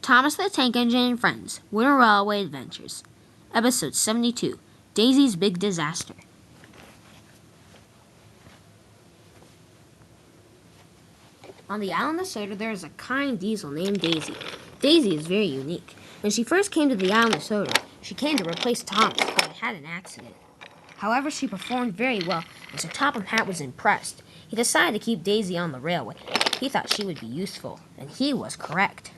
Thomas the Tank Engine and Friends, Wooden Railway Adventures, Episode 72, Daisy's Big Disaster. On the island of Soda, there is a kind diesel named Daisy. Daisy is very unique. When she first came to the island of Soda, she came to replace Thomas, who had had an accident. However, she performed very well, and Sir Topham Hatt was impressed. He decided to keep Daisy on the railway. He thought she would be useful, and he was correct.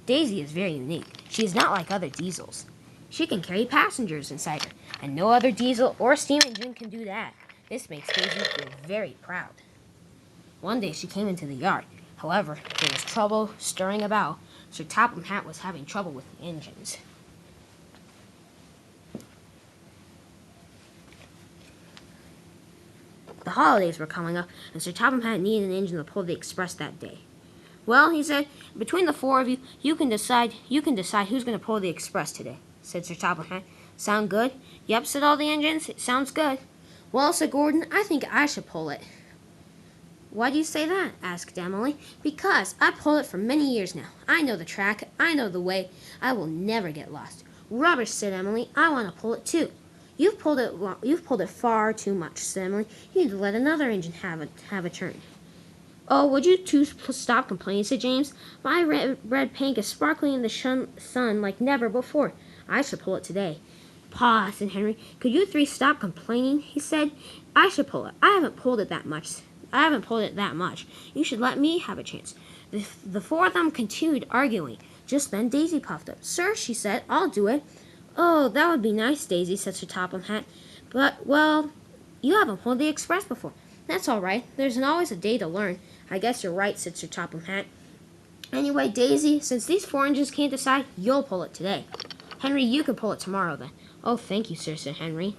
Daisy is very unique. She is not like other diesels. She can carry passengers inside her, and no other diesel or steam engine can do that. This makes Daisy feel very proud. One day she came into the yard. However, there was trouble stirring about. Sir Topham Hatt was having trouble with the engines. The holidays were coming up, and Sir Topham Hatt needed an engine to pull the express that day. "Well," he said, "between the four of you, you can decide who's going to pull the express today," said Sir Topham Hatt. "Sound good?" "Yep," said all the engines. "It sounds good." "Well," said Gordon, "I think I should pull it." "Why do you say that?" asked Emily. "Because I've pulled it for many years now. I know the track. I know the way. I will never get lost." "Rubbish," said Emily. "I want to pull it too." You've pulled it far too much," said Emily. "You need to let another engine have a turn." "Oh, would you two stop complaining," said James. "My red paint is sparkling in the sun like never before. I should pull it today." "Pa," said Henry. "Could you three stop complaining?" he said. "I should pull it. I haven't pulled it that much. You should let me have a chance." The four of them continued arguing. Just then Daisy puffed up. "Sir," she said, "I'll do it." "Oh, that would be nice, Daisy," said Sir Topham Hatt. "But, well, you haven't pulled the express before." "That's all right. There's always a day to learn." "I guess you're right," said Sir Topham Hatt. "Anyway, Daisy, since these four engines can't decide, you'll pull it today." "Henry, you can pull it tomorrow, then." "Oh, thank you, sir," said Henry.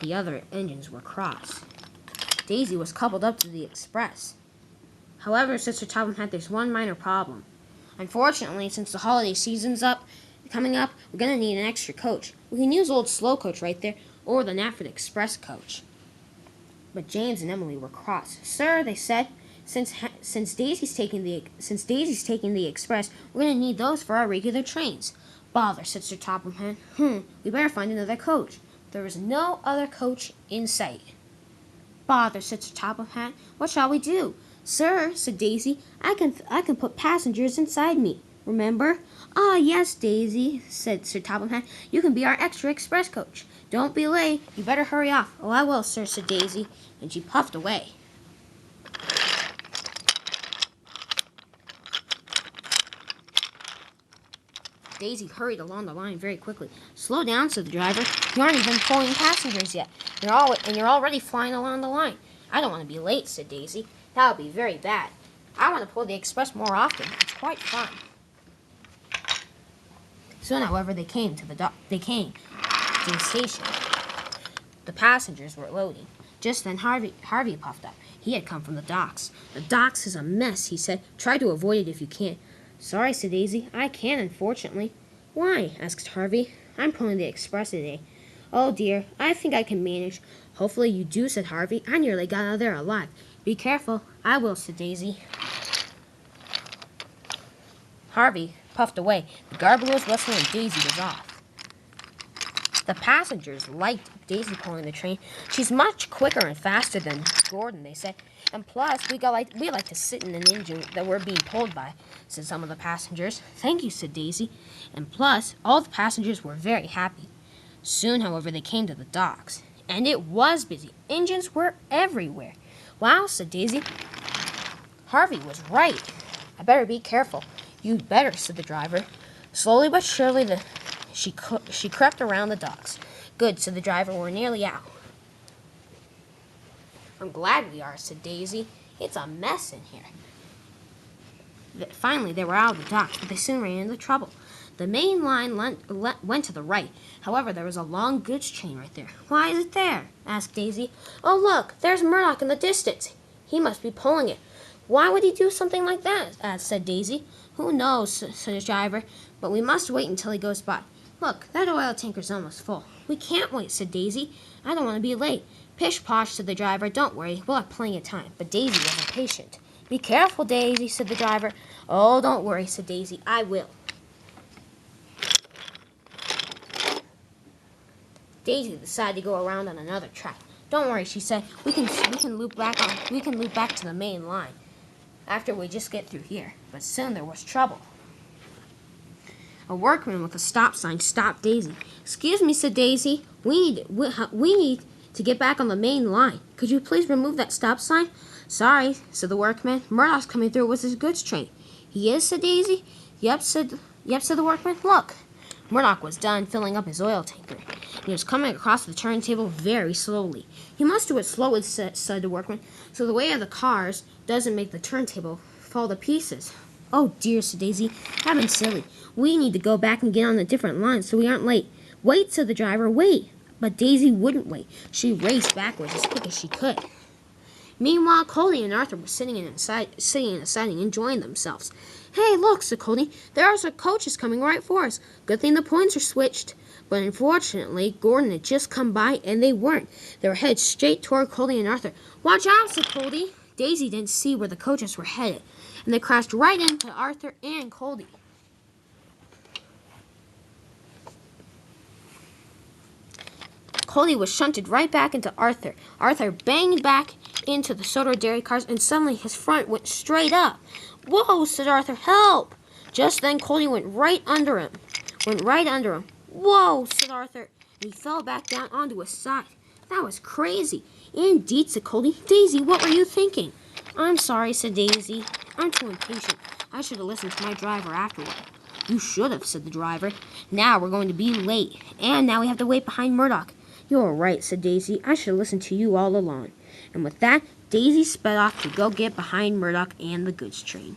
The other engines were cross. Daisy was coupled up to the express. "However," said Sir Topham Hatt, "there's one minor problem. Unfortunately, since the holiday season's coming up, we're going to need an extra coach. We can use old slow coach right there, or the Knapford Express coach." But James and Emily were cross. "Sir," they said, since Daisy's taking the express, we're going to need those for our regular trains." "Bother," said Sir Topham Hatt. We better find another coach." There was no other coach in sight. "Bother," said Sir Topham Hatt. "What shall we do?" "Sir," said Daisy, I can put passengers inside me. Remember?" "Ah, yes, Daisy," said Sir Topham Hatt. "You can be our extra express coach. Don't be late. You better hurry off." "Oh, I will, sir," said Daisy, and she puffed away. Daisy hurried along the line very quickly. "Slow down," said the driver. "You aren't even pulling passengers yet. You're already flying along the line." "I don't want to be late," said Daisy. "That would be very bad. I want to pull the express more often. It's quite fun." Soon, however, they came to the station. The passengers were loading. Just then Harvey puffed up. He had come from the docks. "The docks is a mess," he said. "Try to avoid it if you can." "Sorry," said Daisy. "I can't, unfortunately." "Why?" asked Harvey. "I'm pulling the express today." "Oh, dear. I think I can manage." "Hopefully you do," said Harvey. "I nearly got out of there alive." "Be careful." "I will," said Daisy. Harvey puffed away. The garbage was whistling and Daisy was off. The passengers liked Daisy pulling the train. "She's much quicker and faster than Gordon," they said. "And plus, we like to sit in an engine that we're being pulled by," said some of the passengers. "Thank you," said Daisy. And plus, all the passengers were very happy. Soon, however, they came to the docks. And it was busy. Engines were everywhere. "Wow," said Daisy. Harvey was right. "I better be careful." "You'd better," said the driver. Slowly but surely, she crept around the docks. "Good," said the driver. "We're nearly out." "I'm glad we are," said Daisy. "It's a mess in here." Finally, they were out of the docks, but they soon ran into trouble. The main line went to the right. However, there was a long goods train right there. "Why is it there?" asked Daisy. "Oh, look, there's Murdoch in the distance. He must be pulling it." "Why would he do something like that?" said Daisy. "Who knows," said the driver, "but we must wait until he goes by. Look, that oil tanker's almost full." "We can't wait," said Daisy. "I don't want to be late." Pish posh, said the driver. Don't worry, we'll have plenty of time. But Daisy was impatient. Be careful, Daisy, said the driver. Oh, don't worry, said Daisy. I will. Daisy decided to go around on another track. Don't worry, she said. We can loop back to the main line after we just get through here. But soon there was trouble. A workman with a stop sign stopped Daisy. Excuse me, said Daisy. We need to get back on the main line. Could you please remove that stop sign? Sorry, said the workman. Murdoch's coming through with his goods train. He is, said Daisy. Yep, said the workman. Look. Murdoch was done filling up his oil tanker. He was coming across the turntable very slowly. He must do it slowly, said the workman, so the weight of the cars doesn't make the turntable fall to pieces. Oh dear, said Daisy. I've been silly. We need to go back and get on a different line so we aren't late. Wait, said the driver. Wait. But Daisy wouldn't wait. She raced backwards as quick as she could. Meanwhile, Coley and Arthur were sitting in a siding enjoying themselves. Hey, look, said Coley. There are some coaches coming right for us. Good thing the points are switched. But unfortunately, Gordon had just come by, and they weren't. They were headed straight toward Coley and Arthur. Watch out, said Coley. Daisy didn't see where the coaches were headed, and they crashed right into Arthur and Coley. Coley was shunted right back into Arthur. Arthur banged back into the soda dairy cars, and suddenly his front went straight up. Whoa, said Arthur, help! Just then Coley went right under him. Whoa, said Arthur, and he fell back down onto his side. That was crazy. Indeed, said Coley. Daisy, what were you thinking? I'm sorry, said Daisy. I'm too impatient. I should have listened to my driver afterward. You should have, said the driver. Now we're going to be late, and now we have to wait behind Murdoch. You're right, said Daisy. I should have listened to you all along. And with that, Daisy sped off to go get behind Murdoch and the goods train.